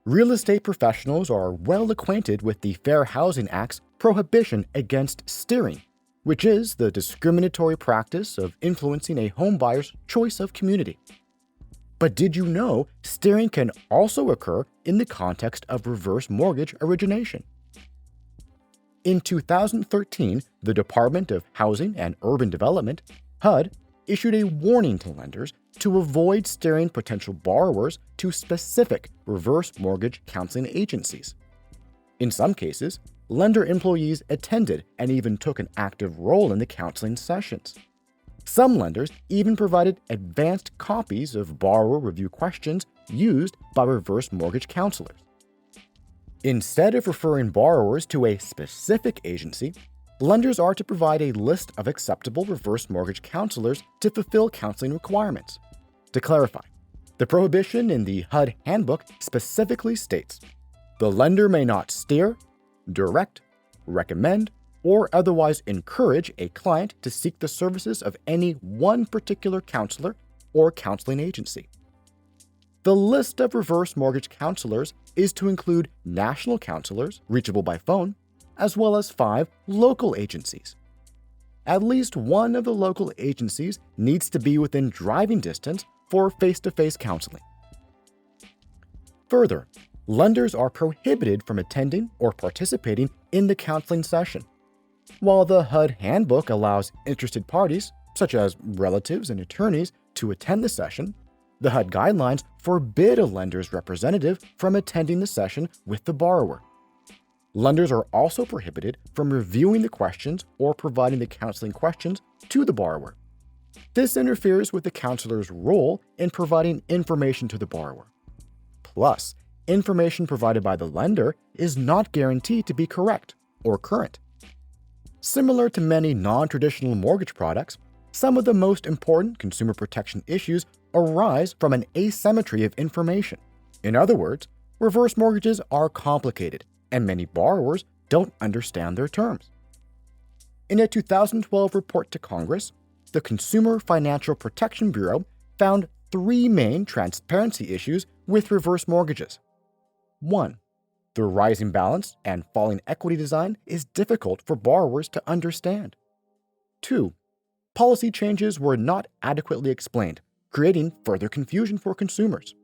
Real estate professionals are well acquainted with the Fair Housing Act's prohibition against steering, which is the discriminatory practice of influencing a homebuyer's choice of community. But did you know steering can also occur in the context of reverse mortgage origination? In 2013, the Department of Housing and Urban Development, HUD, issued a warning to lenders to avoid steering potential borrowers to specific reverse mortgage counseling agencies. In some cases, lender employees attended and even took an active role in the counseling sessions. Some lenders even provided advanced copies of borrower review questions used by reverse mortgage counselors. Instead of referring borrowers to a specific agency, lenders are to provide a list of acceptable reverse mortgage counselors to fulfill counseling requirements. To clarify, the prohibition in the HUD handbook specifically states, the lender may not steer, direct, recommend, or otherwise encourage a client to seek the services of any one particular counselor or counseling agency. The list of reverse mortgage counselors is to include national counselors reachable by phone, as well as 5 local agencies. At least one of the local agencies needs to be within driving distance for face-to-face counseling. Further, lenders are prohibited from attending or participating in the counseling session. While the HUD handbook allows interested parties, such as relatives and attorneys, to attend the session, the HUD guidelines forbid a lender's representative from attending the session with the borrower. Lenders are also prohibited from reviewing the questions or providing the counseling questions to the borrower. This interferes with the counselor's role in providing information to the borrower. Plus, information provided by the lender is not guaranteed to be correct or current. Similar to many non-traditional mortgage products, some of the most important consumer protection issues arise from an asymmetry of information. In other words, reverse mortgages are complicated, and many borrowers don't understand their terms. In a 2012 report to Congress, the Consumer Financial Protection Bureau found 3 main transparency issues with reverse mortgages. 1. The rising balance and falling equity design is difficult for borrowers to understand. 2. Policy changes were not adequately explained, creating further confusion for consumers.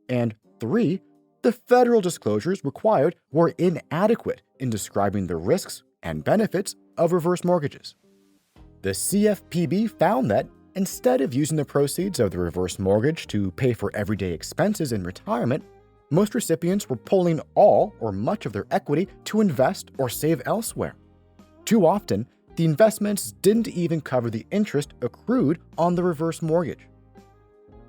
And 3. The federal disclosures required were inadequate in describing the risks and benefits of reverse mortgages. The CFPB found that instead of using the proceeds of the reverse mortgage to pay for everyday expenses in retirement, most recipients were pulling all or much of their equity to invest or save elsewhere. Too often, the investments didn't even cover the interest accrued on the reverse mortgage.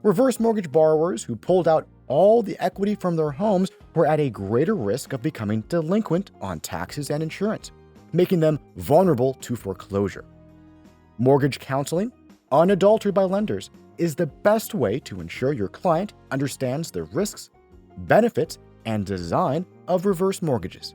Reverse mortgage borrowers who pulled out all the equity from their homes were at a greater risk of becoming delinquent on taxes and insurance, making them vulnerable to foreclosure. Mortgage counseling, unadulterated by lenders, is the best way to ensure your client understands the risks, benefits, and design of reverse mortgages.